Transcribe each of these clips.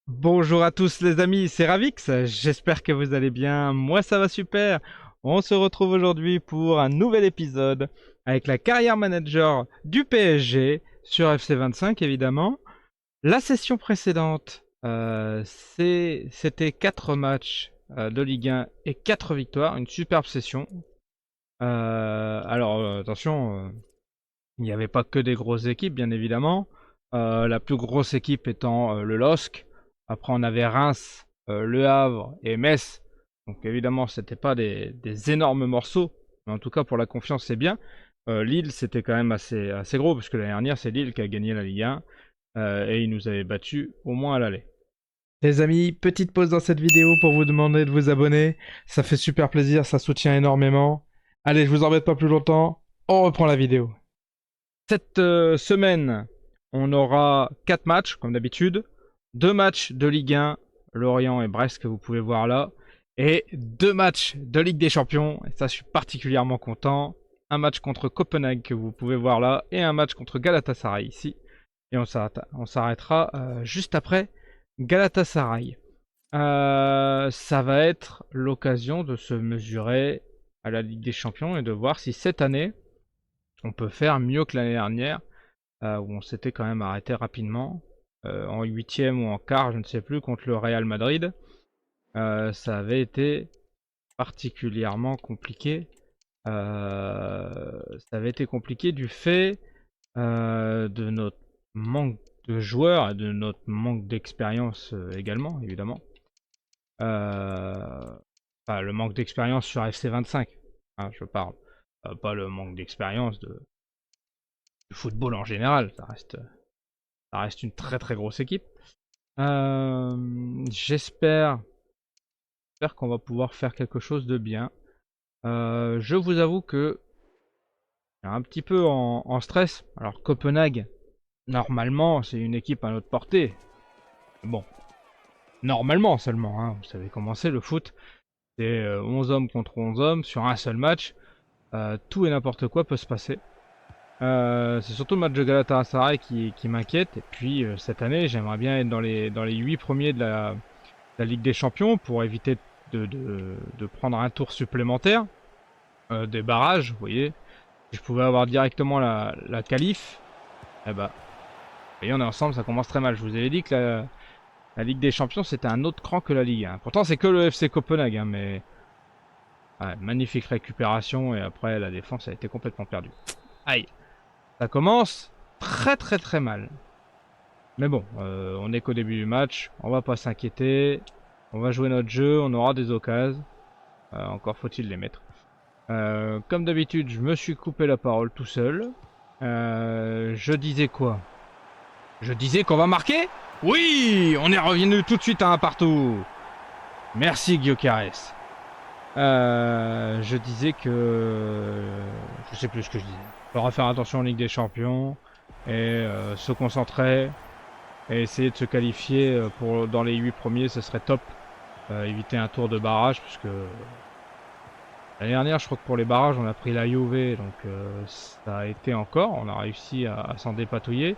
Bonjour à tous les amis, c'est Ravix, j'espère que vous allez bien, moi ça va super. On se retrouve aujourd'hui pour un nouvel épisode avec la carrière manager du PSG sur FC25 évidemment. La session précédente, c'était 4 matchs de Ligue 1 et 4 victoires, une superbe session. Attention, il n'y avait pas que des grosses équipes bien évidemment. La plus grosse équipe étant le LOSC. Après, on avait Reims, Le Havre et Metz. Donc évidemment, c'était pas des énormes morceaux. Mais en tout cas, pour la confiance, c'est bien. Lille, c'était quand même assez gros, parce que l'année dernière, c'est Lille qui a gagné la Ligue 1. Et ils nous avaient battus au moins à l'aller. Les amis, petite pause dans cette vidéo pour vous demander de vous abonner. Ça fait super plaisir, ça soutient énormément. Allez, je vous embête pas plus longtemps. On reprend la vidéo. Cette semaine, on aura 4 matchs, comme d'habitude. 2 matchs de Ligue 1, Lorient et Brest, que vous pouvez voir là. Et 2 matchs de Ligue des Champions, et ça, je suis particulièrement content. Un match contre Copenhague, que vous pouvez voir là, et un match contre Galatasaray, ici. Et on s'arrêtera juste après Galatasaray. Ça va être l'occasion de se mesurer à la Ligue des Champions et de voir si cette année, on peut faire mieux que l'année dernière, où on s'était quand même arrêté rapidement, en huitième ou en quart, je ne sais plus, contre le Real Madrid. Ça avait été particulièrement compliqué. Ça avait été compliqué du fait de notre manque de joueurs et de notre manque d'expérience également, évidemment. Enfin, le manque d'expérience sur FC25, hein, je parle. Pas le manque d'expérience du football en général. Ça reste une très très grosse équipe. J'espère qu'on va pouvoir faire quelque chose de bien. Je vous avoue que je suis un petit peu en stress. Alors Copenhague, normalement, c'est une équipe à notre portée. Bon, normalement seulement, hein. Vous savez comment c'est le foot. C'est 11 hommes contre 11 hommes sur un seul match. Tout et n'importe quoi peut se passer. C'est surtout le match de Galatasaray qui m'inquiète. Et puis cette année, j'aimerais bien être dans les 8 premiers de la Ligue des Champions pour éviter de prendre un tour supplémentaire. Des barrages, vous voyez. Si je pouvais avoir directement la qualif, eh bah, vous voyez, on est ensemble, ça commence très mal. Je vous avais dit que la Ligue des Champions, c'était un autre cran que la Ligue 1. Pourtant, c'est que le FC Copenhague, hein, mais ouais, magnifique récupération et après, la défense a été complètement perdue. Aïe, ça commence très très très mal. Mais bon, on est qu'au début du match, on va pas s'inquiéter. On va jouer notre jeu, on aura des occasions. Encore faut-il les mettre. Comme d'habitude, je me suis coupé la parole tout seul. Je disais quoi? Je disais qu'on va marquer. Oui, on est revenu tout de suite à un partout. Merci Gyökeres. Je disais que... Je sais plus ce que je disais. Il faudra faire attention en Ligue des Champions et se concentrer et essayer de se qualifier dans les 8 premiers, ce serait top. Éviter un tour de barrage puisque l'année dernière, je crois que pour les barrages, on a pris la Juve, donc ça a été encore. On a réussi à s'en dépatouiller.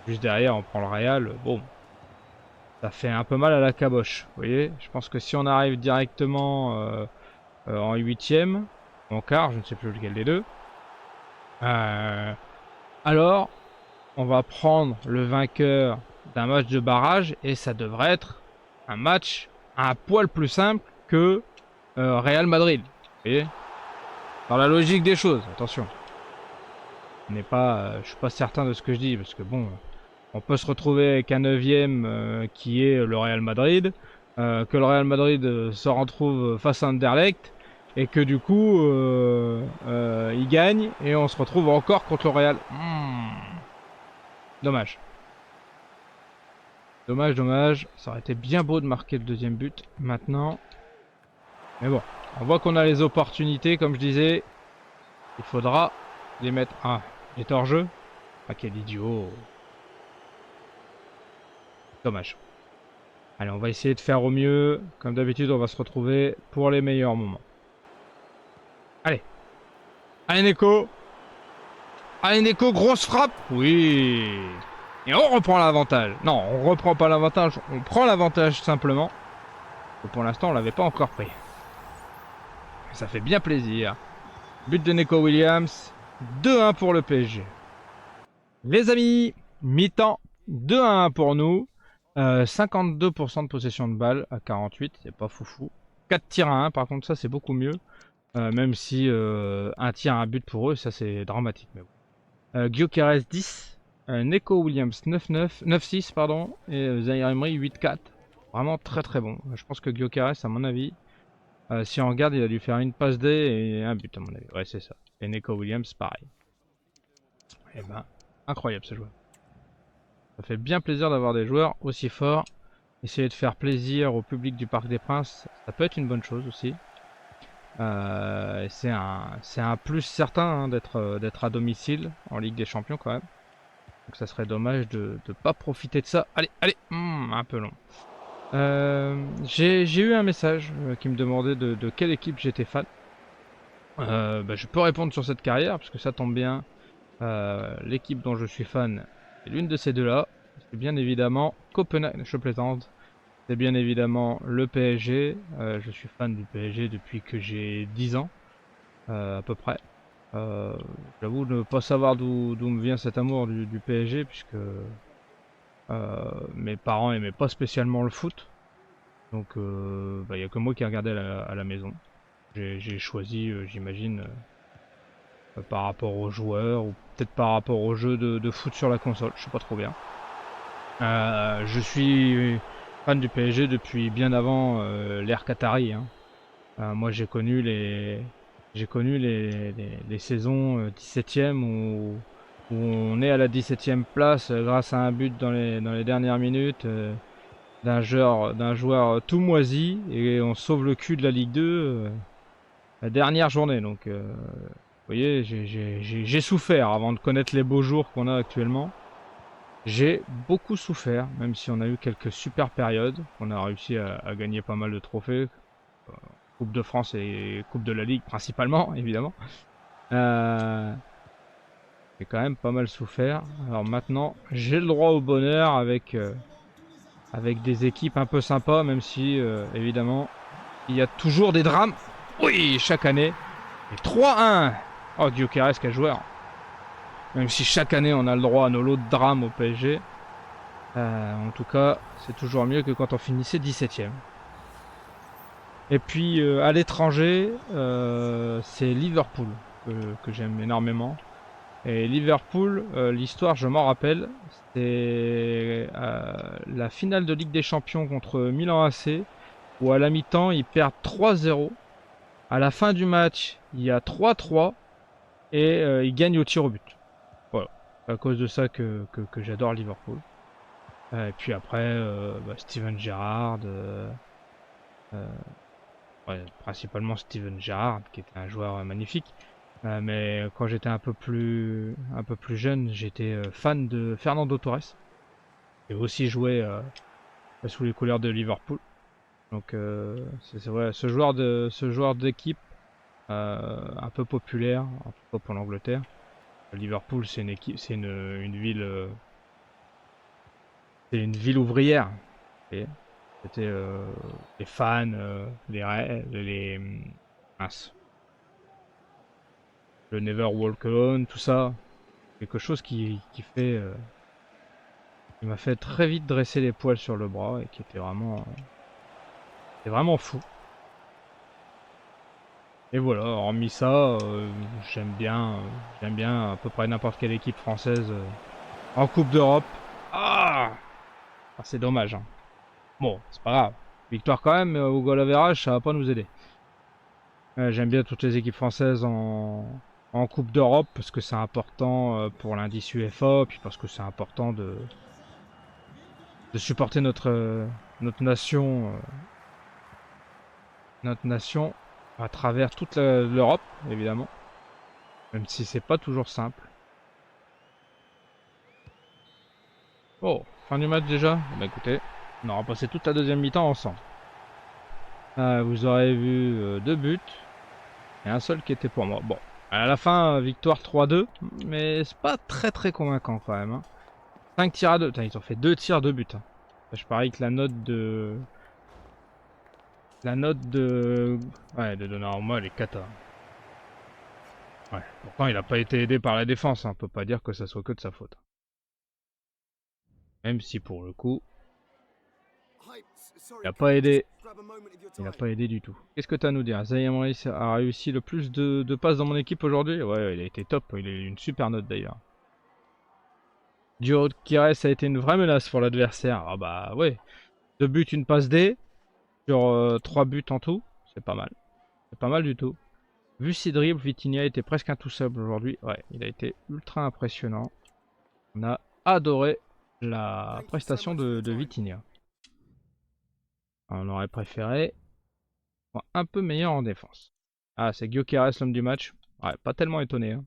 Juste derrière, on prend le Real. Bon, ça fait un peu mal à la caboche. Vous voyez, je pense que si on arrive directement en huitième, en quart, je ne sais plus lequel des deux, euh, alors on va prendre le vainqueur d'un match de barrage et ça devrait être un match un poil plus simple que Real Madrid. Vous voyez, dans la logique des choses, attention. Je suis pas certain de ce que je dis parce que bon, on peut se retrouver avec un neuvième qui est le Real Madrid, que le Real Madrid se retrouve face à Anderlecht et que du coup il gagne et on se retrouve encore contre le Real. Dommage. Dommage, dommage. Ça aurait été bien beau de marquer le deuxième but maintenant. Mais bon, on voit qu'on a les opportunités, comme je disais. Il faudra les mettre. Ah, il est hors jeu. Ah, quel idiot. Dommage. Allez, on va essayer de faire au mieux. Comme d'habitude, on va se retrouver pour les meilleurs moments. Allez. Allez, Neko. Allez, Neko, grosse frappe. Oui. Et on reprend l'avantage. Non, on reprend pas l'avantage, on prend l'avantage simplement. Et pour l'instant, on l'avait pas encore pris. Ça fait bien plaisir. But de Neco Williams. 2-1 pour le PSG. Les amis, mi-temps. 2-1 pour nous. 52% de possession de balle à 48, c'est pas foufou. 4 tirs à 1, par contre, ça c'est beaucoup mieux. Même si un tir à un but pour eux, ça c'est dramatique. Mais bon. Gyökeres 10. Neco Williams 9-9, 9-6 pardon, et Zaire Emery 8-4. Vraiment très très bon. Je pense que Gyökeres, à mon avis, si on regarde, il a dû faire une passe D et un but à mon avis. Ouais, c'est ça. Et Neco Williams, pareil. Et ben, incroyable ce joueur. Ça fait bien plaisir d'avoir des joueurs aussi forts. Essayer de faire plaisir au public du Parc des Princes, ça peut être une bonne chose aussi. C'est un plus certain hein, d'être à domicile en Ligue des Champions quand même. Donc ça serait dommage de ne pas profiter de ça. Allez, allez, un peu long. J'ai eu un message qui me demandait de quelle équipe j'étais fan. Je peux répondre sur cette carrière parce que ça tombe bien. L'équipe dont je suis fan, c'est l'une de ces deux-là. C'est bien évidemment Copenhague. Je plaisante. C'est bien évidemment le PSG. Je suis fan du PSG depuis que j'ai 10 ans, à peu près. J'avoue ne pas savoir d'où me vient cet amour du PSG, puisque mes parents aimaient pas spécialement le foot. Donc il n'y a que moi qui regardais à la maison. J'ai choisi, j'imagine, par rapport aux joueurs, ou peut-être par rapport au jeu de foot sur la console, je sais pas trop bien. Je suis fan du PSG depuis bien avant l'ère Qatari. Hein. Moi j'ai connu les saisons 17e où on est à la 17e place grâce à un but dans les dernières minutes d'un joueur tout moisi et on sauve le cul de la Ligue 2 la dernière journée. Donc vous voyez, j'ai souffert avant de connaître les beaux jours qu'on a actuellement. J'ai beaucoup souffert, même si on a eu quelques super périodes. On a réussi à gagner pas mal de trophées. Coupe de France et Coupe de la Ligue principalement, évidemment. J'ai quand même pas mal souffert. Alors maintenant, j'ai le droit au bonheur avec des équipes un peu sympas, même si, évidemment, il y a toujours des drames. Oui, chaque année. Et 3-1. Oh, Gyökeres, quel joueur. Même si chaque année, on a le droit à nos lots de drames au PSG. En tout cas, c'est toujours mieux que quand on finissait 17ème. Et puis à l'étranger, c'est Liverpool que j'aime énormément. Et Liverpool, l'histoire, je m'en rappelle, c'est la finale de Ligue des Champions contre Milan AC, où à la mi-temps, ils perdent 3-0. À la fin du match, il y a 3-3 et ils gagnent au tir au but. Voilà, c'est à cause de ça que j'adore Liverpool. Et puis après, Steven Gerrard, ouais, principalement Steven Gerrard, qui était un joueur magnifique. Mais quand j'étais un peu plus jeune, j'étais fan de Fernando Torres. Et aussi joué sous les couleurs de Liverpool. Donc ouais, ce joueur d'équipe un peu populaire, en tout cas pour l'Angleterre. Liverpool, c'est une équipe, c'est une ville ouvrière. Et c'était les fans, mince, le Never Walk Alone, tout ça, quelque chose qui m'a fait très vite dresser les poils sur le bras et qui était vraiment fou. Et voilà, hormis ça, j'aime bien à peu près n'importe quelle équipe française en Coupe d'Europe. C'est dommage. Hein. Bon, c'est pas grave. Victoire quand même, mais au goal average, ça va pas nous aider. J'aime bien toutes les équipes françaises en Coupe d'Europe parce que c'est important pour l'indice UEFA, puis parce que c'est important de supporter notre nation à travers toute l'Europe, évidemment. Même si c'est pas toujours simple. Oh, fin du match déjà. Bah écoutez, on aura passé toute la deuxième mi-temps ensemble. Vous aurez vu 2 buts et un seul qui était pour moi. Bon, à la fin, victoire 3-2, mais c'est pas très convaincant quand même. Hein. 5 tirs à 2. Putain, ils ont fait 2 tirs, 2 buts. Hein. Je parie que la note de... Ouais, de Donnarumma, elle est cata. Ouais. Pourtant, il a pas été aidé par la défense. Hein. On peut pas dire que ça soit que de sa faute. Même si pour le coup, il a pas aidé. Il n'a pas aidé du tout. Qu'est-ce que tu as à nous dire? Zaire Emery a réussi le plus de passes dans mon équipe aujourd'hui? Ouais, il a été top. Il a eu une super note d'ailleurs. Gyökeres a été une vraie menace pour l'adversaire. Ah bah ouais. 2 buts, une passe D. Sur 3 buts en tout. C'est pas mal. C'est pas mal du tout. Vu ses dribbles, Vitinha était presque intouchable aujourd'hui. Ouais, il a été ultra impressionnant. On a adoré la prestation de Vitinha. On aurait préféré un peu meilleur en défense. Ah, c'est Gyökeres l'homme du match. Ouais, pas tellement étonné. Hein.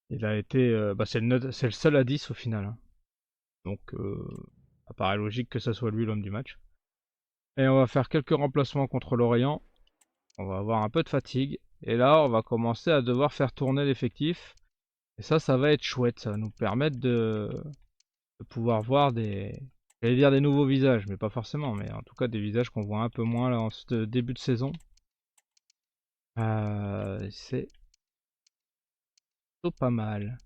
Il a été... bah, c'est le seul à 10 au final. Hein. Donc, ça paraît logique que ça soit lui l'homme du match. Et on va faire quelques remplacements contre l'Orient. On va avoir un peu de fatigue. Et là, on va commencer à devoir faire tourner l'effectif. Et ça va être chouette. Ça va nous permettre de pouvoir voir des... J'allais dire des nouveaux visages, mais pas forcément. Mais en tout cas, des visages qu'on voit un peu moins là en ce début de saison. C'est plutôt pas mal.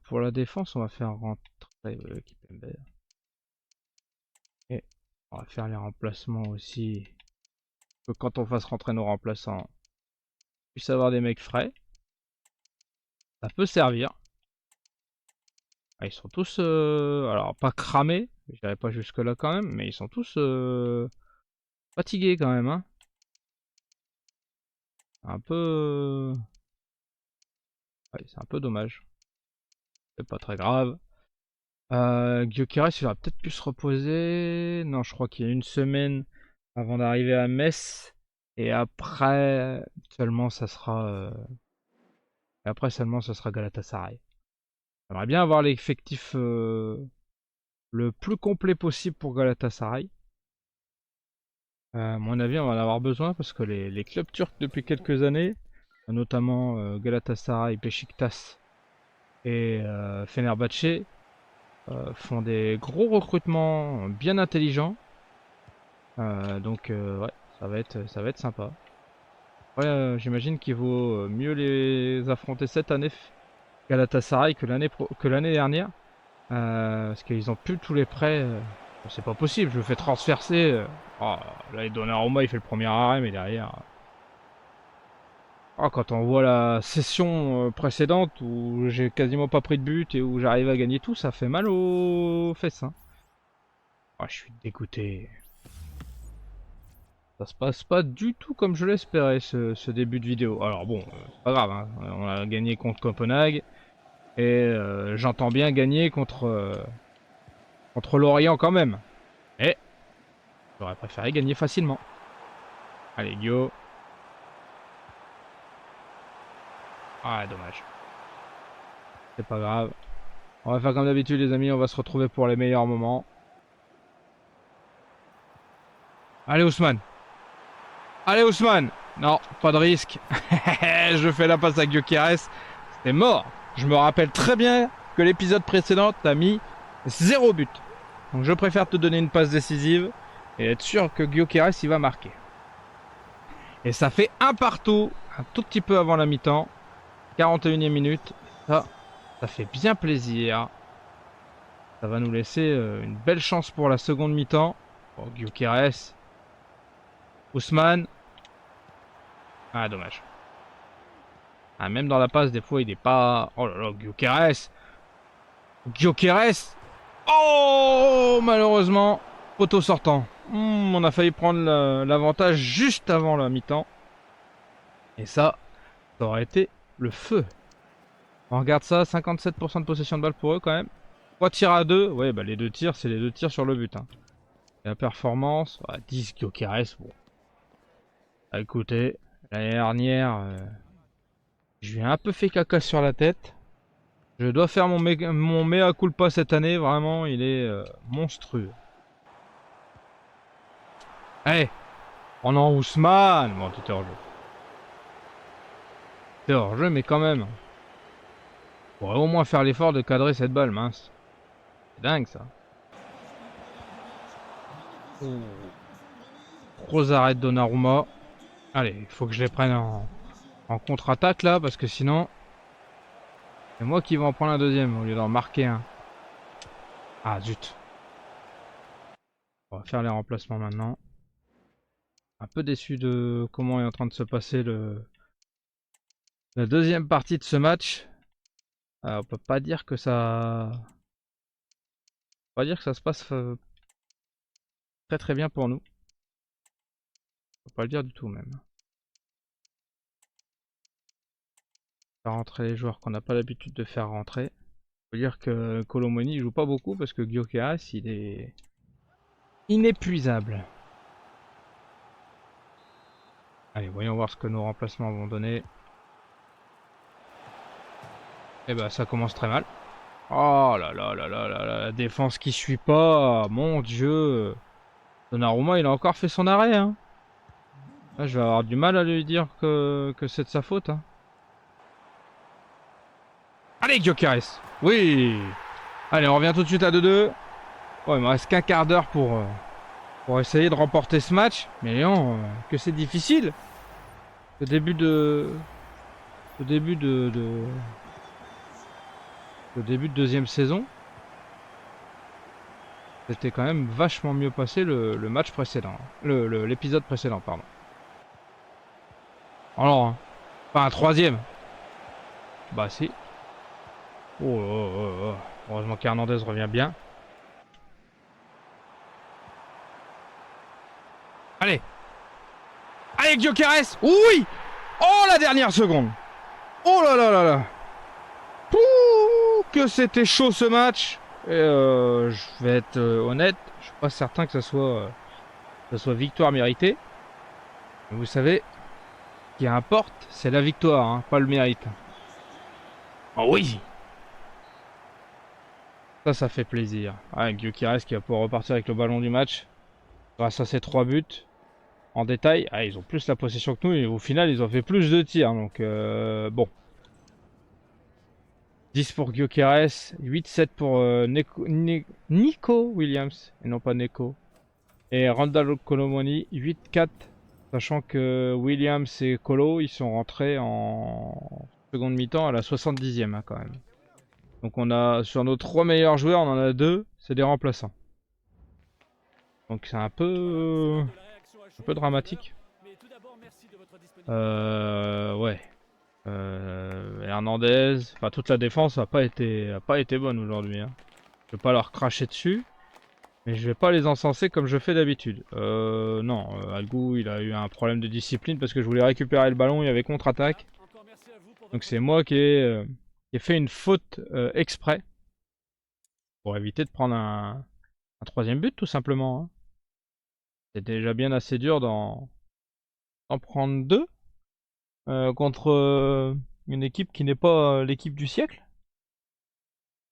Pour la défense, on va faire rentrer Kipembe. Et on va faire les remplacements aussi. Que quand on fasse rentrer nos remplaçants, on puisse avoir des mecs frais. Ça peut servir. Ah, ils sont tous, alors pas cramés, je dirais pas jusque là quand même, mais ils sont tous fatigués quand même. Hein. Un peu... Ouais, c'est un peu dommage. C'est pas très grave. Gyökeres, il aurait peut-être pu se reposer. Non, je crois qu'il y a une semaine avant d'arriver à Metz. Et après seulement, ça sera... Et après seulement, ça sera Galatasaray. J'aimerais bien avoir l'effectif le plus complet possible pour Galatasaray. À mon avis, on va en avoir besoin parce que les clubs turcs depuis quelques années, notamment Galatasaray, Beşiktaş et Fenerbahçe, font des gros recrutements bien intelligents. Donc ouais, ça va être sympa. Ouais, j'imagine qu'il vaut mieux les affronter cette année Galatasaray que l'année dernière. Parce qu'ils ont plus tous les prêts. C'est pas possible, je me fais transverser. Oh, là, Donnarumma il fait le premier arrêt, mais derrière. Oh, quand on voit la session précédente où j'ai quasiment pas pris de but et où j'arrive à gagner tout, ça fait mal aux fesses. Hein. Oh, je suis dégoûté. Ça se passe pas du tout comme je l'espérais ce début de vidéo. Alors bon, c'est pas grave, hein. On a gagné contre Copenhague et j'entends bien gagner contre l'Orient quand même. Et j'aurais préféré gagner facilement. Allez, Guillaume. Ah, dommage. C'est pas grave. On va faire comme d'habitude les amis, on va se retrouver pour les meilleurs moments. Allez Ousmane. Allez Ousmane. Non, pas de risque. Je fais la passe à Gyökeres. C'est mort. Je me rappelle très bien que l'épisode précédent t'as mis 0 but. Donc je préfère te donner une passe décisive et être sûr que Gyökeres il va marquer. Et ça fait un partout, un tout petit peu avant la mi-temps. 41e minute. Ça fait bien plaisir. Ça va nous laisser une belle chance pour la seconde mi-temps. Oh, Gyökeres. Ousmane. Ah, dommage. Ah, même dans la passe, des fois, il est pas... Oh là là, Gyökeres. Gyökeres. Oh, malheureusement, poteau sortant. On a failli prendre l'avantage juste avant la mi-temps. Et ça aurait été le feu. On regarde ça, 57% de possession de balle pour eux quand même. 3 tirs à 2. Ouais, bah les 2 tirs, c'est les 2 tirs sur le but. Hein. Et la performance, 10 Gyökeres. Bon. Ah, écoutez, l'année dernière, je lui ai un peu fait caca sur la tête. Je dois faire mon mea culpa cette année. Vraiment, il est monstrueux. Allez, on en Ousmane. Bon, t'étais hors jeu. T'es hors jeu, mais quand même. Pourrait au moins faire l'effort de cadrer cette balle, mince. C'est dingue ça. Oh. Gros arrêt de Donnarumma. Allez, il faut que je les prenne en contre-attaque là, parce que sinon... C'est moi qui vais en prendre un deuxième au lieu d'en marquer un. Ah zut. On va faire les remplacements maintenant. Un peu déçu de comment est en train de se passer la deuxième partie de ce match. On peut pas dire que ça... On va dire que ça se passe très très bien pour nous. On peut pas le dire du tout même. Faire rentrer les joueurs qu'on n'a pas l'habitude de faire rentrer. Faut dire que Kolo Muani joue pas beaucoup parce que Gyökeres il est inépuisable. Allez, voyons voir ce que nos remplacements vont donner. Et bah ça commence très mal. Oh là là là là là là, la défense qui suit pas, mon dieu. Donnarumma il a encore fait son arrêt hein. Là, je vais avoir du mal à lui dire que c'est de sa faute hein. Allez Gyökeres. Oui. Allez on revient tout de suite à 2-2. Oh, il me reste qu'un quart d'heure pour essayer de remporter ce match. Mais non, que c'est difficile. Le début de... Le début le début de deuxième saison, c'était quand même vachement mieux passé le match précédent. L'épisode précédent, pardon. Alors, hein, pas un troisième. Bah si. Oh, oh, oh, oh. Heureusement qu'Hernandez revient bien. Allez. Allez, Gyökeres. Oui. Oh, la dernière seconde. Oh là là là là. Pouh, que c'était chaud ce match. Et je vais être honnête, je suis pas certain que ça soit victoire méritée. Mais vous savez, ce qui importe, c'est la victoire, hein, pas le mérite. Oh oui. Ça fait plaisir. Ah, Gyökeres qui va pouvoir repartir avec le ballon du match. Grâce à ces 3 buts. En détail, ah, ils ont plus la possession que nous et au final ils ont fait plus de tirs. Donc bon. 10 pour Gyökeres, 8-7 pour Nico Williams, et non pas Neko. Et Randall Kolo Muani, 8-4. Sachant que Williams et Kolo, ils sont rentrés en seconde mi-temps à la 70e hein, quand même. Donc on a, sur nos 3 meilleurs joueurs, on en a 2, c'est des remplaçants. Donc c'est un peu dramatique. Ouais. Hernandez, enfin toute la défense a pas été bonne aujourd'hui. Hein. Je vais pas leur cracher dessus, mais je vais pas les encenser comme je fais d'habitude. Non, Algou il a eu un problème de discipline parce que je voulais récupérer le ballon, il y avait contre-attaque. Donc c'est moi qui ai fait une faute exprès pour éviter de prendre un troisième but tout simplement. Hein. C'est déjà bien assez dur d'en prendre 2 contre une équipe qui n'est pas l'équipe du siècle.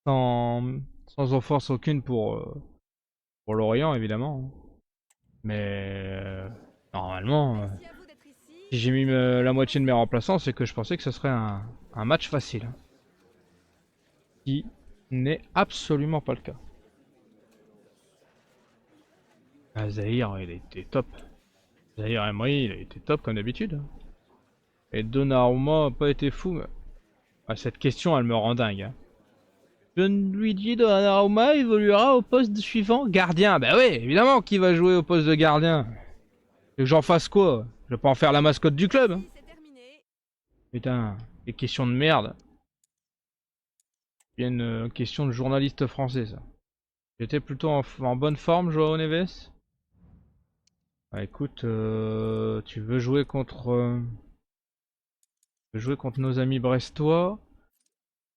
Sans offense aucune pour Lorient évidemment. Mais normalement, si j'ai mis la moitié de mes remplaçants, c'est que je pensais que ce serait un match facile. Qui n'est absolument pas le cas. Ah, Zahir, il a été top. Zahir Emery, il a été top comme d'habitude. Et Donnarumma a pas été fou. Mais... Ah, cette question, elle me rend dingue. Hein. Gianluigi Donnarumma évoluera au poste suivant, gardien. Bah ouais, évidemment qu'il va jouer au poste de gardien. Et que j'en fasse quoi? Je vais pas en faire la mascotte du club. Hein. Putain, des questions de merde. C'est une question de journaliste français, ça. J'étais plutôt en bonne forme, Joao Neves. Ah, écoute, tu veux jouer contre nos amis brestois.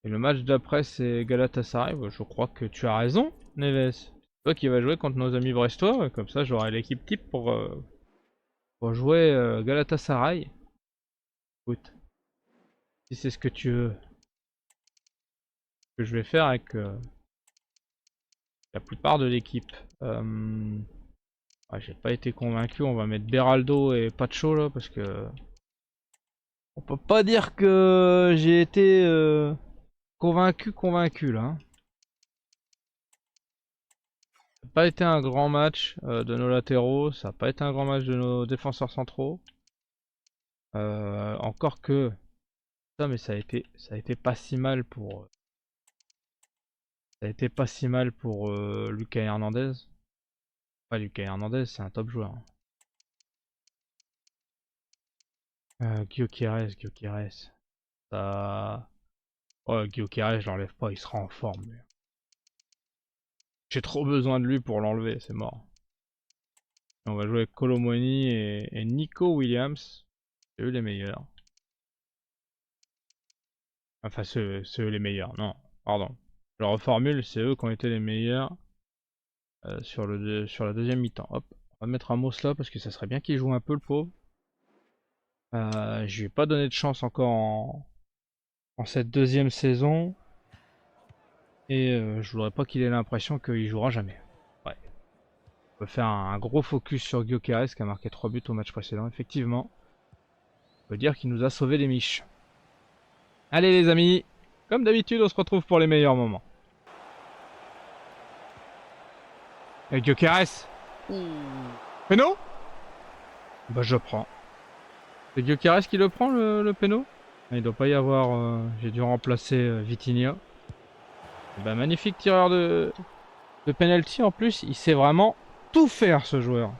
Et le match d'après c'est Galatasaray. Bah, je crois que tu as raison, Neves. C'est toi qui vas jouer contre nos amis brestois. Comme ça, j'aurai l'équipe type pour jouer Galatasaray. Écoute, si c'est ce que tu veux, que je vais faire avec la plupart de l'équipe. J'ai pas été convaincu. On va mettre Beraldo et Pacho là parce que on peut pas dire que j'ai été convaincu là. Hein. Ça n'a pas été un grand match de nos latéraux, ça n'a pas été un grand match de nos défenseurs centraux. Encore que ça, mais ça a été pas si mal pour, Lucas Hernandez. Pas Lucas Hernandez, c'est un top joueur. Gyökeres. Ça... Oh, Gyökeres, je l'enlève pas, il sera en forme. Lui. J'ai trop besoin de lui pour l'enlever, c'est mort. On va jouer avec Kolo Muani et Nico Williams. C'est eux les meilleurs. Enfin, c'est eux les meilleurs, non, pardon. Je reformule, c'est eux qui ont été les meilleurs sur la deuxième mi-temps. Hop, on va mettre un mot là parce que ça serait bien qu'il joue un peu le pauvre. Je lui ai pas donné de chance encore en cette deuxième saison. Et je voudrais pas qu'il ait l'impression qu'il jouera jamais. Ouais. On peut faire un gros focus sur Gyökeres qui a marqué 3 buts au match précédent. Effectivement, on peut dire qu'il nous a sauvé les miches. Allez les amis, comme d'habitude on se retrouve pour les meilleurs moments. Et Gyökeres. Péno. Bah je prends. C'est Gyökeres qui le prend le péno. Il doit pas y avoir... J'ai dû remplacer Vitinha. Bah, magnifique tireur de penalty en plus. Il sait vraiment tout faire ce joueur.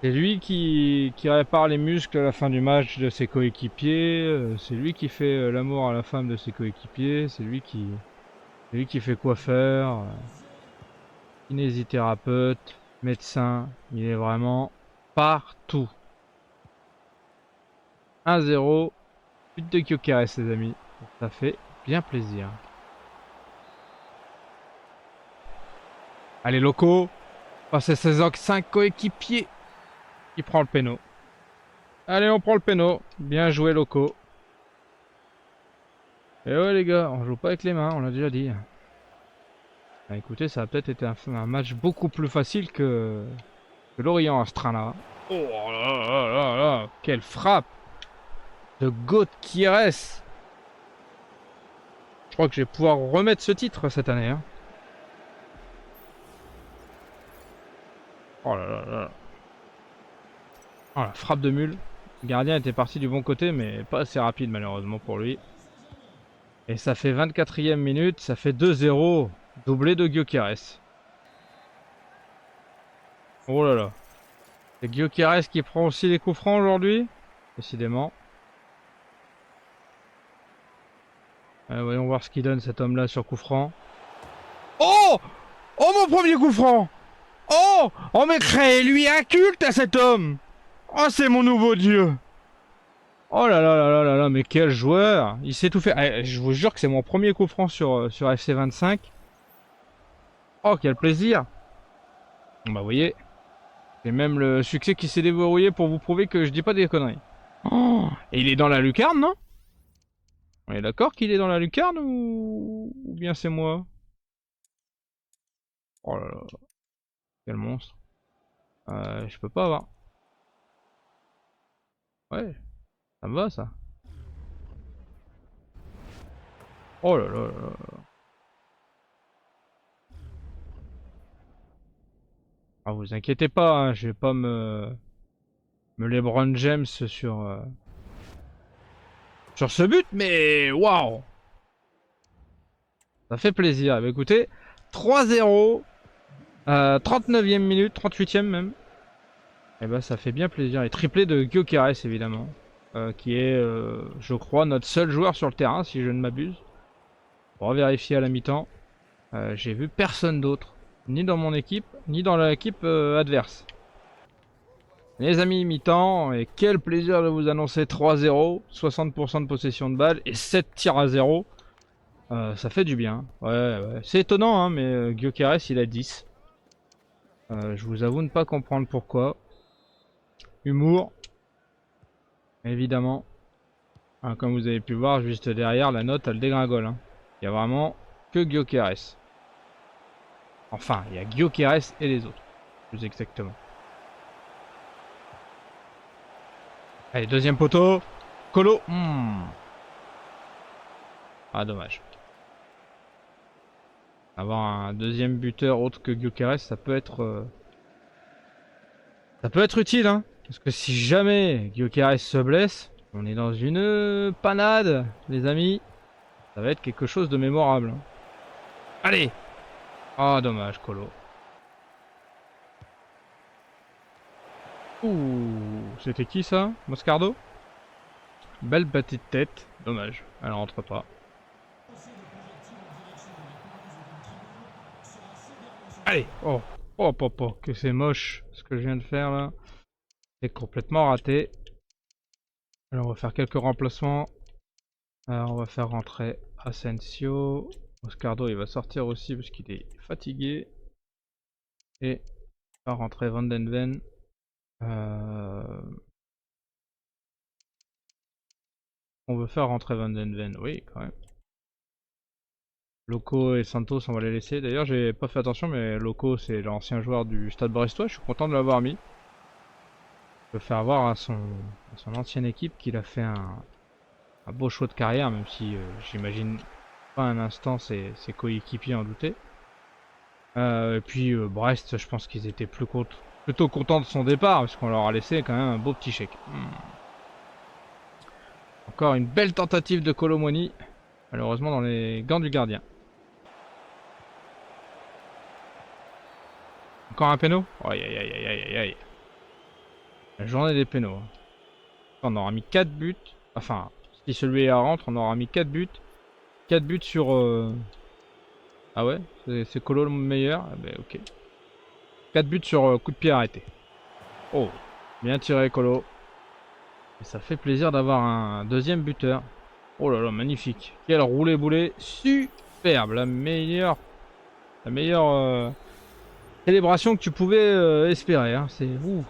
C'est lui qui répare les muscles à la fin du match de ses coéquipiers. C'est lui qui fait l'amour à la femme de ses coéquipiers. C'est lui qui fait coiffeur, kinésithérapeute, médecin. Il est vraiment partout. 1-0. But de Gyökeres les amis. Ça fait bien plaisir. Allez Loco. Passer ses 5 coéquipiers. Qui prend le péno. Allez on prend le péno. Bien joué Loco. Et ouais les gars, on joue pas avec les mains, on l'a déjà dit. Bah, écoutez, ça a peut-être été un match beaucoup plus facile que Lorient à ce train-là. Oh là là là là, quelle frappe de Gyökeres. Je crois que je vais pouvoir remettre ce titre cette année. Hein. Oh là là là. Oh la frappe de mule. Le gardien était parti du bon côté, mais pas assez rapide malheureusement pour lui. Et ça fait 24e minute, ça fait 2-0. Doublé de Gyökeres. Oh là là. C'est Gyökeres qui prend aussi les coups francs aujourd'hui. Décidément. Voyons voir ce qu'il donne cet homme là sur coup franc. Oh! Oh mon premier coup franc! Oh! Oh mais créez-lui un culte à cet homme! Oh c'est mon nouveau dieu! Oh là là là là là là, mais quel joueur! Il sait tout faire. Eh, je vous jure que c'est mon premier coup franc sur FC25. Oh quel plaisir! Bah vous voyez, j'ai même le succès qui s'est déverrouillé pour vous prouver que je dis pas des conneries. Oh! Et il est dans la lucarne, non? On est d'accord qu'il est dans la lucarne ou bien c'est moi? Oh là là, quel monstre. Je peux pas avoir. Ouais, ça me va ça. Oh là là là là. Ah, vous inquiétez pas, hein, je vais pas me LeBron James sur ce but, mais waouh! Ça fait plaisir. Eh bien, écoutez, 3-0, 39e minute, 38e même. Et bah ça fait bien plaisir. Et triplé de Gyökeres évidemment, qui est, je crois, notre seul joueur sur le terrain, si je ne m'abuse. On va vérifier à la mi-temps. J'ai vu personne d'autre, ni dans mon équipe, ni dans l'équipe adverse. Les amis, mi-temps, et quel plaisir de vous annoncer 3-0, 60% de possession de balle et 7 tirs à 0. Ça fait du bien. Ouais, ouais. C'est étonnant, hein, mais Gyökeres il a 10. Je vous avoue ne pas comprendre pourquoi. Humour, évidemment. Hein, comme vous avez pu voir, juste derrière, la note elle dégringole. Hein. Il n'y a vraiment que Gyökeres. Enfin, il y a Gyökeres et les autres, plus exactement. Allez, deuxième poteau. Colo. Ah, dommage. Avoir un deuxième buteur autre que Gyökeres, ça peut être utile, hein. Parce que si jamais Gyökeres se blesse, on est dans une panade, les amis. Ça va être quelque chose de mémorable. Allez! Ah, dommage, Colo. Ouh, c'était qui ça? Moscardo? Belle petite tête. Dommage, elle rentre pas. Allez! Oh! Oh, papa, que c'est moche ce que je viens de faire là. C'est complètement raté. Alors, on va faire quelques remplacements. Alors, on va faire rentrer Asensio. Moscardo, il va sortir aussi parce qu'il est fatigué. Et on va rentrer Van den Ven. On veut faire rentrer Van den Ven, oui, quand même. Loco et Santos, on va les laisser. D'ailleurs, j'ai pas fait attention, mais Loco, c'est l'ancien joueur du Stade Brestois. Je suis content de l'avoir mis. Je peux faire voir à son ancienne équipe qu'il a fait un beau choix de carrière, même si j'imagine pas un instant ses coéquipiers en doutaient. Et puis Brest, je pense qu'ils étaient plutôt contents de son départ, parce qu'on leur a laissé quand même un beau petit chèque. Encore une belle tentative de Colomoni, malheureusement dans les gants du gardien. Encore un péno. Aïe aïe aïe aïe aïe aïe. La journée des pénaux. On aura mis 4 buts. Enfin, si celui-là rentre, on aura mis 4 buts. 4 buts sur... Ah ouais, c'est Colo le meilleur. Ah ben, ok. 4 buts sur coup de pied arrêté. Oh, bien tiré Colo. Et ça fait plaisir d'avoir un deuxième buteur. Oh là là, magnifique. Quel roulé-boulé. Superbe. La meilleure célébration que tu pouvais espérer. Hein. C'est vous.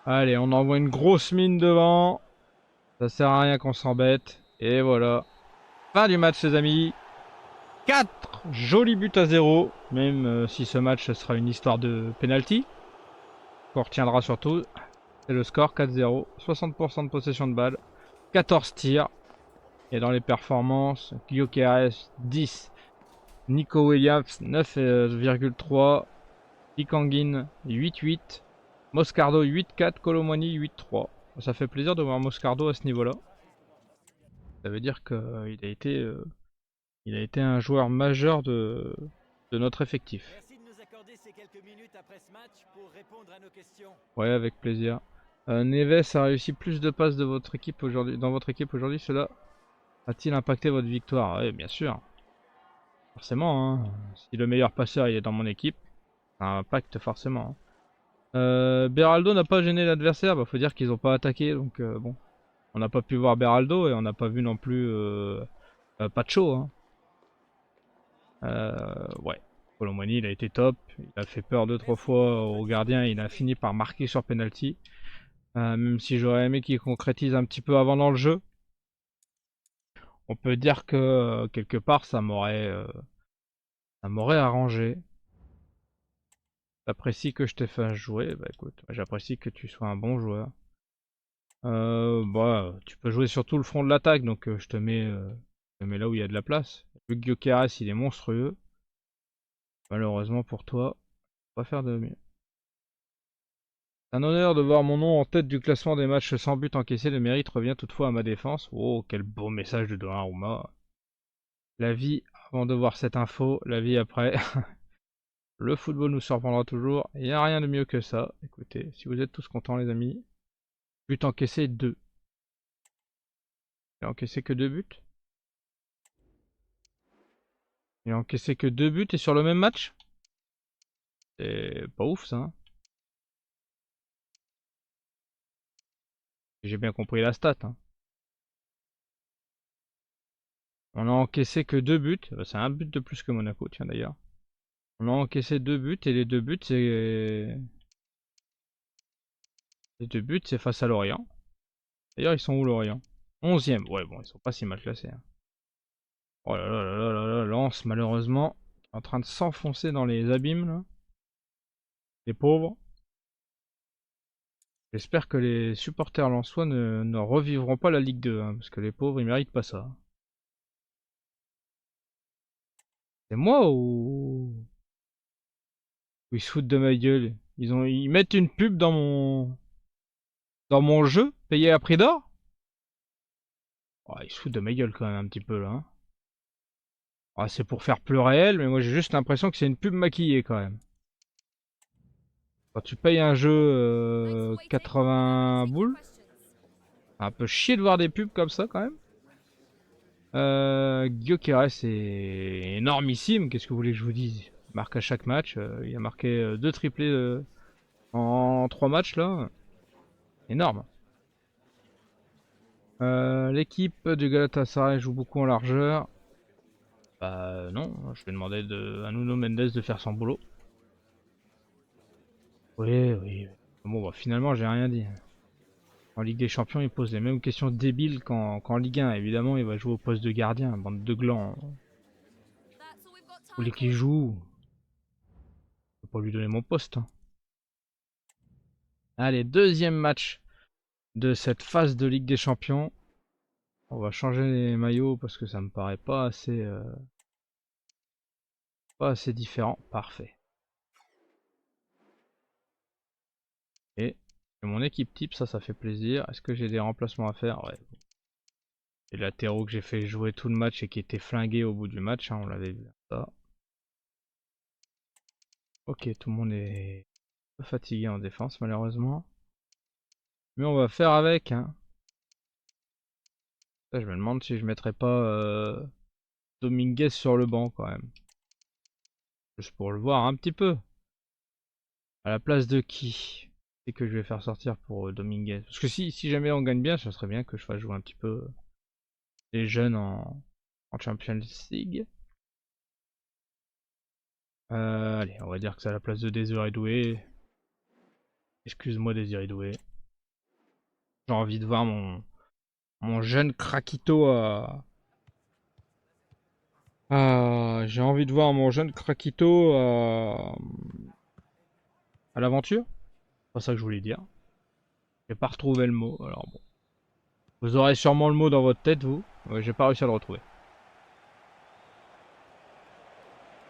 Allez, on envoie une grosse mine devant. Ça sert à rien qu'on s'embête. Et voilà. Fin du match, les amis. 4 jolis buts à 0. Même si ce match sera une histoire de penalty. Qu'on retiendra surtout. C'est le score 4-0. 60% de possession de balle. 14 tirs. Et dans les performances, Gyökeres 10. Nico Williams 9,3. Ikangin 8-8. Moscardo 8-4. Colomani 8-3. Ça fait plaisir de voir Moscardo à ce niveau-là. Ça veut dire qu'il il a été un joueur majeur de notre effectif. Merci de nous accorder ces quelques minutes après ce match pour répondre à nos questions. Ouais, avec plaisir. Neves a réussi plus de passes de votre équipe aujourd'hui, dans votre équipe aujourd'hui. Cela a-t-il impacté votre victoire? Oui, bien sûr. Forcément, hein. Si le meilleur passeur il est dans mon équipe, ça impacte forcément. Hein. Beraldo n'a pas gêné l'adversaire. Bah, faut dire qu'ils n'ont pas attaqué, donc bon. On n'a pas pu voir Beraldo et on n'a pas vu non plus Pacho. Hein. Ouais. Colomani, il a été top. Il a fait peur 2-3 fois au gardien. Il a fini par marquer sur penalty. Même si j'aurais aimé qu'il concrétise un petit peu avant dans le jeu. On peut dire que quelque part ça m'aurait arrangé. J'apprécie que je t'ai fait jouer. Bah écoute, j'apprécie que tu sois un bon joueur. Bah, tu peux jouer sur tout le front de l'attaque, donc je te mets là où il y a de la place. Vu que Gyökeres il est monstrueux. Malheureusement pour toi, on va faire de mieux. C'est un honneur de voir mon nom en tête du classement des matchs sans but encaissé. Le mérite revient toutefois à ma défense. Oh, quel beau message de Donnarumma. La vie avant de voir cette info, la vie après. Le football nous surprendra toujours. Il n'y a rien de mieux que ça. Écoutez, si vous êtes tous contents les amis. But encaissé 2. Il a encaissé que 2 buts. Il a encaissé que 2 buts et sur le même match. C'est pas ouf ça. Hein. J'ai bien compris la stat. Hein. On a encaissé que 2 buts. C'est un but de plus que Monaco, tiens d'ailleurs. On a encaissé 2 buts et les 2 buts c'est... Les 2 buts c'est face à Lorient. D'ailleurs ils sont où Lorient? 11ème. Ouais bon ils sont pas si mal classés. Hein. Oh là là là là là là, Lens malheureusement en train de s'enfoncer dans les abîmes là. Les pauvres. J'espère que les supporters lensois ne revivront pas la Ligue 2, hein, parce que les pauvres, ils méritent pas ça. C'est moi ou ils se foutent de ma gueule? Ils mettent une pub dans mon jeu, payé à prix d'or? Oh, ils se foutent de ma gueule quand même un petit peu là. Hein. Oh, c'est pour faire pleurer elle, mais moi j'ai juste l'impression que c'est une pub maquillée quand même. Quand tu payes un jeu 80 boules, c'est un peu chier de voir des pubs comme ça quand même. Gyökeres c'est énormissime, qu'est-ce que vous voulez que je vous dise? Il marque à chaque match, il a marqué 2 triplés en 3 matchs là. Énorme. L'équipe du Galatasaray joue beaucoup en largeur. Bah non, je vais demander à Nuno Mendes de faire son boulot. Oui, oui. Bon bah finalement j'ai rien dit. En Ligue des Champions il pose les mêmes questions débiles qu'en Ligue 1. Évidemment il va jouer au poste de gardien, bande de glands. Vous voulez qu'il joue? Je vais pas lui donner mon poste. Hein. Allez, deuxième match de cette phase de Ligue des Champions. On va changer les maillots parce que ça me paraît pas assez différent. Parfait. Et mon équipe type, ça fait plaisir. Est-ce que j'ai des remplacements à faire? Ouais. Les latéraux que j'ai fait jouer tout le match et qui étaient flingués au bout du match, hein, on l'avait vu. Ça. Ok, tout le monde est un peu fatigué en défense malheureusement. Mais on va faire avec. Hein. Ça, je me demande si je mettrais pas Dominguez sur le banc quand même. Juste pour le voir un petit peu. À la place de qui c'est que je vais faire sortir pour Dominguez? Parce que si jamais on gagne bien, ça serait bien que je fasse jouer un petit peu les jeunes en Champions League. Allez, on va dire que c'est à la place de Désiré Doué. Excuse-moi Désiré Doué. J'ai envie de voir mon jeune Krakito j'ai envie de voir mon jeune Krakito à l'aventure. C'est pas ça que je voulais dire. J'ai pas retrouvé le mot, alors bon. Vous aurez sûrement le mot dans votre tête, vous. Ouais, j'ai pas réussi à le retrouver.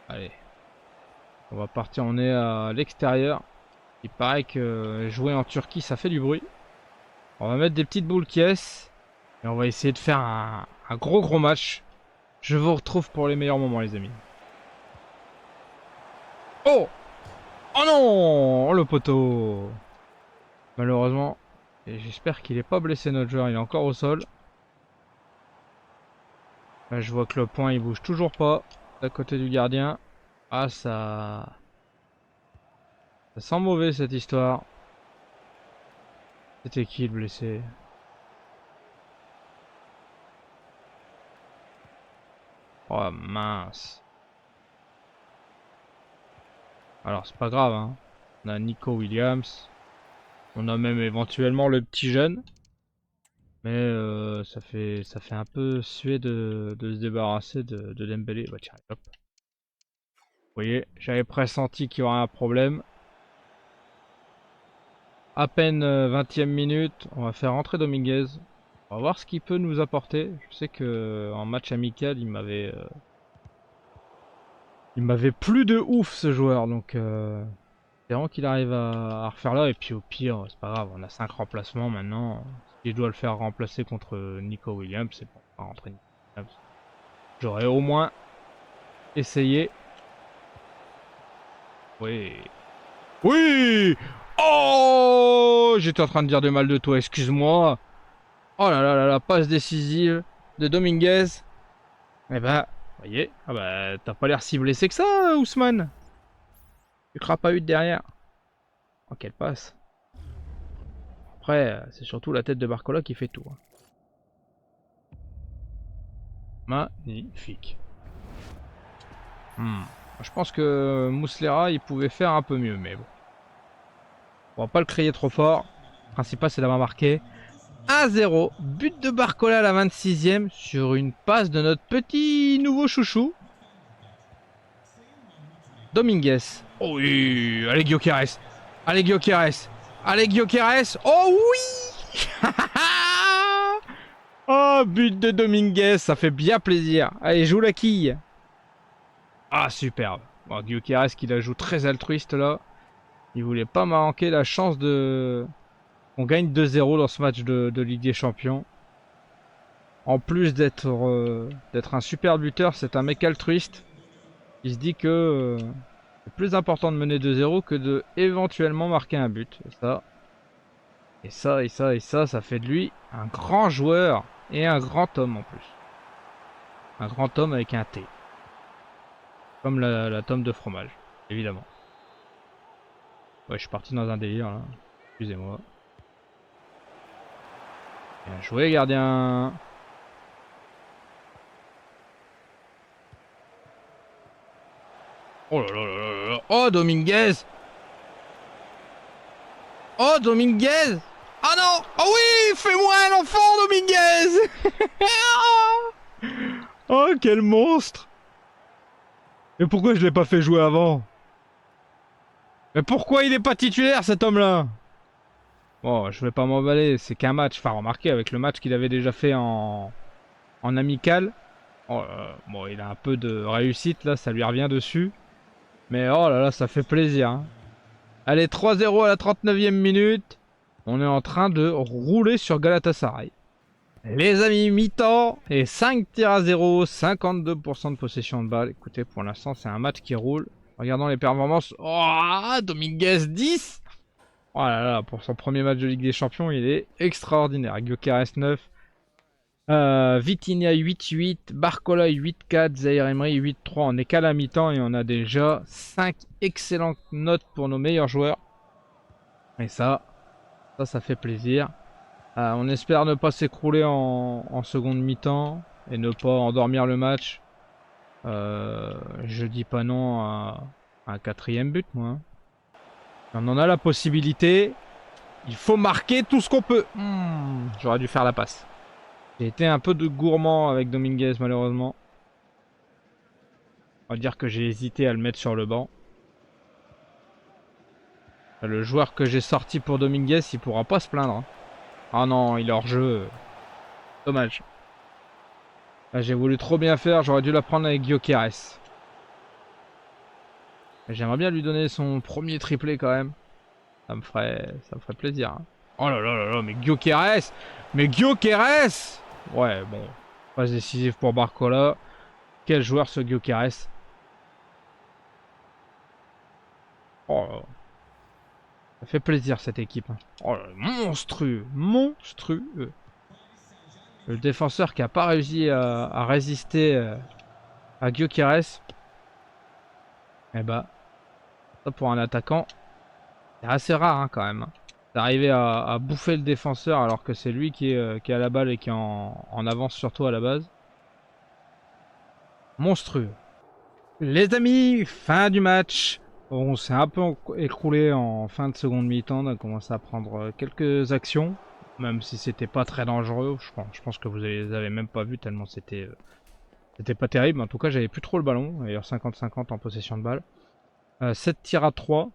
Allez. On va partir, on est à l'extérieur. Il paraît que jouer en Turquie, ça fait du bruit. On va mettre des petites boules qui est. Et on va essayer de faire un gros match. Je vous retrouve pour les meilleurs moments, les amis. Oh! Oh non! Oh le poteau! Malheureusement. Et j'espère qu'il est pas blessé notre joueur, il est encore au sol. Là je vois que le point il bouge toujours pas. À côté du gardien. Ah ça... Ça sent mauvais cette histoire. C'était qui le blessé? Oh mince. Alors c'est pas grave hein. On a Nico Williams. On a même éventuellement le petit jeune. Mais ça fait un peu suer de se débarrasser de Dembélé. Bah tiens, hop. Vous voyez, j'avais pressenti qu'il y aurait un problème. À peine 20e minute, on va faire rentrer Dominguez. On va voir ce qu'il peut nous apporter. Je sais que en match amical, il m'avait plu de ouf ce joueur. Donc espérons qu'il arrive à refaire là. Et puis au pire, c'est pas grave, on a 5 remplacements maintenant. Si je dois le faire remplacer contre Nico Williams, c'est bon, on va rentrer Nico Williams. J'aurais au moins essayé. Oui. Oui! Oh! J'étais en train de dire de mal de toi, excuse-moi. Oh là là là, la passe décisive de Dominguez. Eh ben, vous voyez, ah bah, t'as pas l'air si blessé que ça, Ousmane. Tu crapahutes derrière. Oh, quelle passe. Après, c'est surtout la tête de Barcola qui fait tout. Hein. Magnifique. Je pense que Mouslera, il pouvait faire un peu mieux, mais bon. On va pas le crier trop fort. Le principal, c'est d'avoir marqué. 1-0, but de Barcola à la 26e sur une passe de notre petit nouveau chouchou. Dominguez. Oh oui, allez Gyökeres. Allez Gyökeres. Allez, Gyökeres. Oh oui. Oh, but de Dominguez, ça fait bien plaisir. Allez, joue la quille. Ah, superbe. Bon, Gyökeres qui la joue très altruiste là. Il voulait pas manquer la chance de... On gagne 2-0 dans ce match de Ligue des Champions. En plus d'être un super buteur, c'est un mec altruiste. Il se dit que c'est plus important de mener 2-0 que de éventuellement marquer un but. Ça fait de lui un grand joueur et un grand homme en plus. Un grand homme avec un T. Comme la tome de fromage, évidemment. Ouais, je suis parti dans un délire là. Excusez-moi. Bien joué, gardien. Oh là là là là là. Oh, Dominguez. Oh, Dominguez. Ah non. Oh oui, fais-moi un enfant, Dominguez. Oh, quel monstre. Et pourquoi je l'ai pas fait jouer avant? Mais pourquoi il est pas titulaire, cet homme-là? Bon, je vais pas m'emballer, c'est qu'un match. Enfin, remarquez, avec le match qu'il avait déjà fait en amical. Oh, bon, il a un peu de réussite, là, ça lui revient dessus. Mais oh là là, ça fait plaisir. Hein. Allez, 3-0 à la 39e minute. On est en train de rouler sur Galatasaray. Les amis, mi-temps et 5 tirs à 0, 52% de possession de balle. Écoutez, pour l'instant, c'est un match qui roule. Regardons les performances. Oh, Dominguez 10. Oh là là, pour son premier match de Ligue des Champions, il est extraordinaire. Gyökeres 9, Vitinha 8-8, Barcola 8-4, Zaïre Emery 8-3. On est qu'à la mi-temps et on a déjà 5 excellentes notes pour nos meilleurs joueurs. Et ça fait plaisir. On espère ne pas s'écrouler en seconde mi-temps et ne pas endormir le match. Je dis pas non à un quatrième but, moi. Hein. On en a la possibilité. Il faut marquer tout ce qu'on peut. J'aurais dû faire la passe. J'ai été un peu de gourmand avec Dominguez, malheureusement. On va dire que j'ai hésité à le mettre sur le banc. Le joueur que j'ai sorti pour Dominguez, il pourra pas se plaindre. Hein. Ah non, il est hors jeu. Dommage. J'ai voulu trop bien faire, j'aurais dû la prendre avec Gyökeres. J'aimerais bien lui donner son premier triplé quand même. Ça me ferait plaisir. Hein. Oh là là là là, mais Gyökeres. Mais Gyökeres. Ouais, bon. Passe décisive pour Barcola. Quel joueur ce Gyökeres. Oh là là. Ça fait plaisir cette équipe. Hein. Oh là là, monstrueux. Monstrueux. Le défenseur qui a pas réussi à résister à Gyökeres. Eh bah. Ça pour un attaquant. C'est assez rare hein, quand même. D'arriver à bouffer le défenseur alors que c'est lui qui est à la balle et qui est en avance sur toi à la base. Monstrueux. Les amis, fin du match. On s'est un peu écroulé en fin de seconde mi-temps. On a commencé à prendre quelques actions. Même si c'était pas très dangereux. Je pense que vous les avez même pas vu tellement c'était pas terrible. En tout cas, j'avais plus trop le ballon. D'ailleurs, 50-50 en possession de balle. 7 tirs à 3.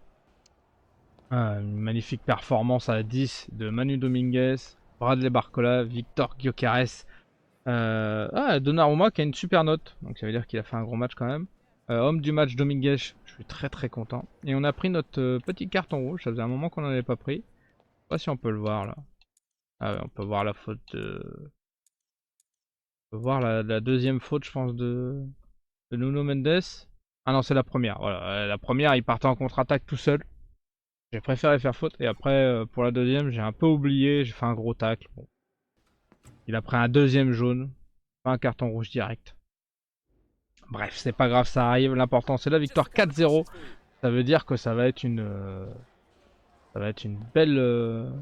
Une magnifique performance à 10 de Manu Dominguez, Bradley Barcola, Victor Gyökeres. Donnarumma qui a une super note, donc ça veut dire qu'il a fait un gros match quand même. Homme du match Dominguez, je suis très très content. Et on a pris notre petit carton rouge, ça faisait un moment qu'on n'en avait pas pris. Je sais pas si on peut le voir là. Ah ouais, on peut voir la faute de... On peut voir la deuxième faute je pense de Nuno Mendes. Ah non c'est la première, voilà. La première il partait en contre-attaque tout seul. J'ai préféré faire faute et après pour la deuxième j'ai un peu oublié, j'ai fait un gros tacle. Bon. Il a pris un deuxième jaune, pas un carton rouge direct. Bref, c'est pas grave, ça arrive. L'important c'est la victoire 4-0. Ça veut dire que ça va être une belle,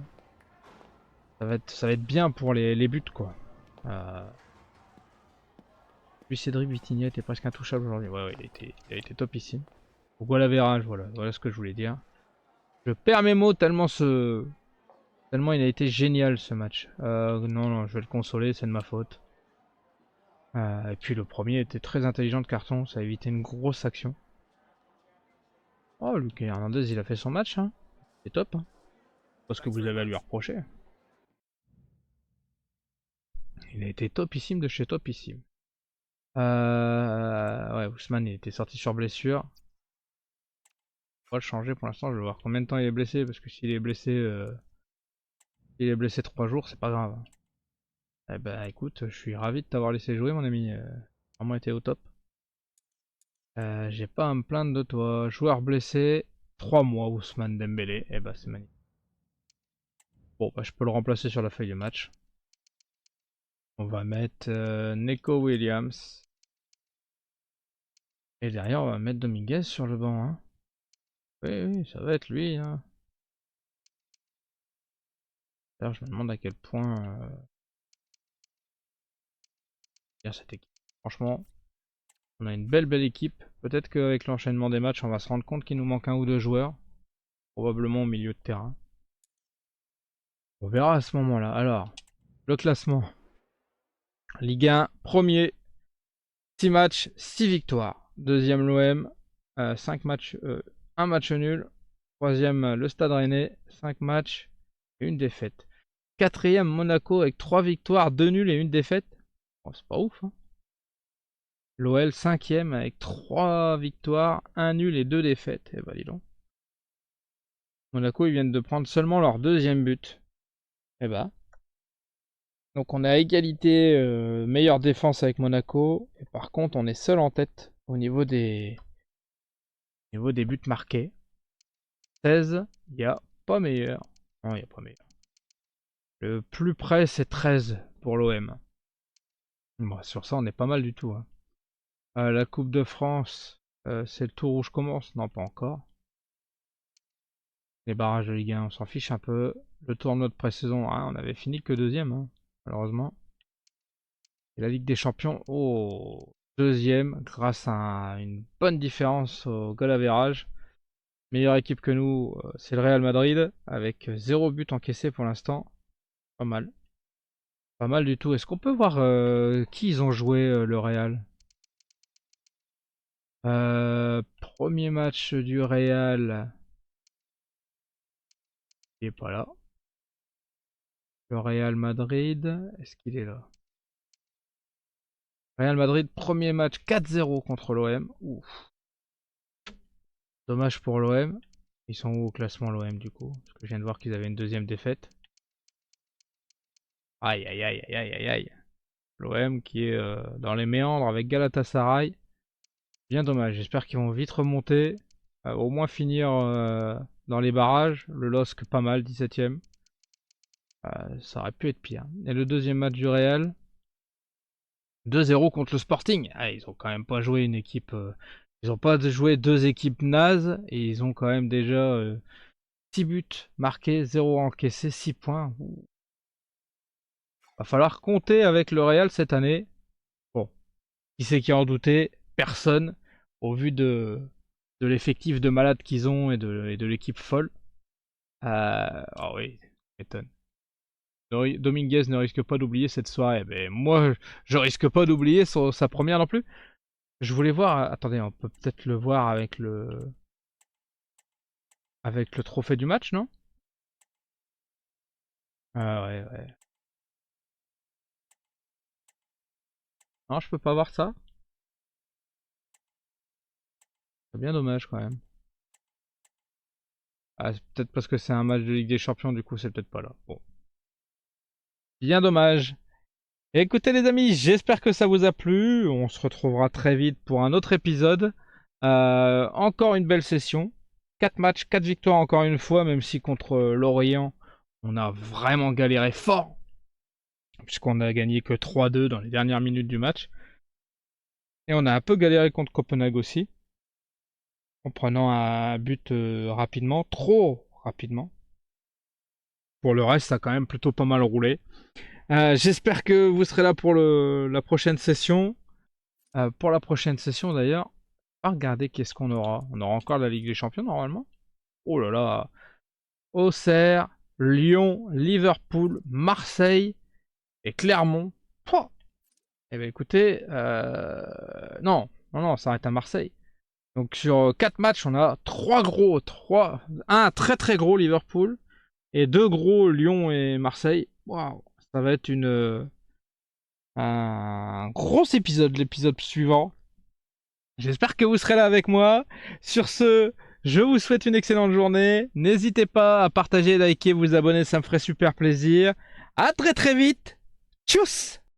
ça va être bien pour les buts quoi. Lui Cédric Vitinha était presque intouchable aujourd'hui. Ouais, il a été top ici. Au goal average, voilà ce que je voulais dire. Je perds mes mots tellement tellement il a été génial ce match. Non, je vais le consoler, c'est de ma faute. Et puis le premier était très intelligent de carton, ça a évité une grosse action. Oh, Lucas Hernandez, il a fait son match, hein. C'est top. Hein. pas ce que vous avez à lui reprocher. Il a été topissime de chez topissime. Ouais, Ousmane il était sorti sur blessure. On va le changer pour l'instant, je vais voir combien de temps il est blessé, parce que s'il est blessé 3 jours, c'est pas grave. Eh ben écoute, je suis ravi de t'avoir laissé jouer mon ami. Vraiment été au top. J'ai pas à me plaindre de toi. Joueur blessé, 3 mois Ousmane Dembélé. Eh ben c'est magnifique. Bon bah je peux le remplacer sur la feuille de match. On va mettre Neco Williams. Et derrière on va mettre Dominguez sur le banc. Hein. Oui, oui, ça va être lui. Hein. D'ailleurs je me demande à quel point cette équipe. Franchement, on a une belle équipe. Peut-être qu'avec l'enchaînement des matchs, on va se rendre compte qu'il nous manque un ou deux joueurs. Probablement au milieu de terrain. On verra à ce moment-là. Alors, le classement. Ligue 1, premier, 6 matchs, 6 victoires. Deuxième l'OM, 5 matchs, 1 match nul. Troisième le Stade Rennais, 5 matchs et 1 défaite. Quatrième Monaco avec 3 victoires, 2 nuls et 1 défaite. Oh, c'est pas ouf. Hein. L'OL 5ème avec 3 victoires, 1 nul et 2 défaites. Eh ben dis donc. Monaco ils viennent de prendre seulement leur deuxième but. Eh ben. Donc on est à égalité, meilleure défense avec Monaco. Et par contre on est seul en tête au niveau des buts marqués. 16, il n'y a pas meilleur. Non, il n'y a pas meilleur. Le plus près c'est 13 pour l'OM. Bon, sur ça on est pas mal du tout. Hein. La Coupe de France, c'est le tour où je commence? Non, pas encore. Les barrages de Ligue 1, on s'en fiche un peu. Le tournoi de pré-saison, hein, on avait fini que deuxième, hein, malheureusement. Et la Ligue des Champions, oh, deuxième, grâce à une bonne différence au goal average. Meilleure équipe que nous, c'est le Real Madrid, avec 0 but encaissé pour l'instant. Pas mal. Pas mal du tout. Est-ce qu'on peut voir qui ils ont joué, le Real? Premier match du Real. Il est pas là. Le Real Madrid, est-ce qu'il est là? Real Madrid, premier match 4-0 contre l'OM. Ouf. Dommage pour l'OM. Ils sont où au classement l'OM du coup? Parce que je viens de voir qu'ils avaient une deuxième défaite. Aïe aïe aïe aïe aïe aïe aïe. L'OM qui est dans les méandres avec Galatasaray. Bien dommage. J'espère qu'ils vont vite remonter. Au moins finir dans les barrages. Le LOSC pas mal, 17ème. Ça aurait pu être pire. Et le deuxième match du Real. 2-0 contre le Sporting. Ah, ils ont quand même pas joué une équipe. Ils ont pas joué deux équipes nazes. Et ils ont quand même déjà 6 buts marqués, 0 encaissé, 6 points. Va falloir compter avec le Real cette année. Bon, qui c'est qui en doutait? Personne. Au vu de l'effectif de malades qu'ils ont et de l'équipe folle. Ah oui, m'étonne. Dominguez ne risque pas d'oublier cette soirée. Mais moi, je risque pas d'oublier sa première non plus. Je voulais voir. Attendez, on peut peut-être le voir avec le trophée du match, non? Ah ouais, ouais. Non, je peux pas voir ça. C'est bien dommage quand même. Ah, c'est peut-être parce que c'est un match de Ligue des Champions, du coup, c'est peut-être pas là. Bon. Bien dommage. Écoutez les amis, j'espère que ça vous a plu. On se retrouvera très vite pour un autre épisode. Encore une belle session. 4 matchs, 4 victoires encore une fois, même si contre Lorient, on a vraiment galéré fort. Puisqu'on a gagné que 3-2 dans les dernières minutes du match. Et on a un peu galéré contre Copenhague aussi. En prenant un but rapidement, trop rapidement. Pour le reste, ça a quand même plutôt pas mal roulé. J'espère que vous serez là pour la prochaine session. Pour la prochaine session d'ailleurs, regardez qu'est-ce qu'on aura. On aura encore la Ligue des Champions normalement. Oh là là. Auxerre, Lyon, Liverpool, Marseille et Clermont. Pouah. Eh bien écoutez, non, ça s'arrête à Marseille. Donc sur 4 matchs, on a 3 gros, un très très gros Liverpool, Et deux gros, Lyon et Marseille. Waouh, ça va être un gros épisode, l'épisode suivant. J'espère que vous serez là avec moi. Sur ce, je vous souhaite une excellente journée. N'hésitez pas à partager, liker, vous abonner, ça me ferait super plaisir. À très très vite. Tchuss!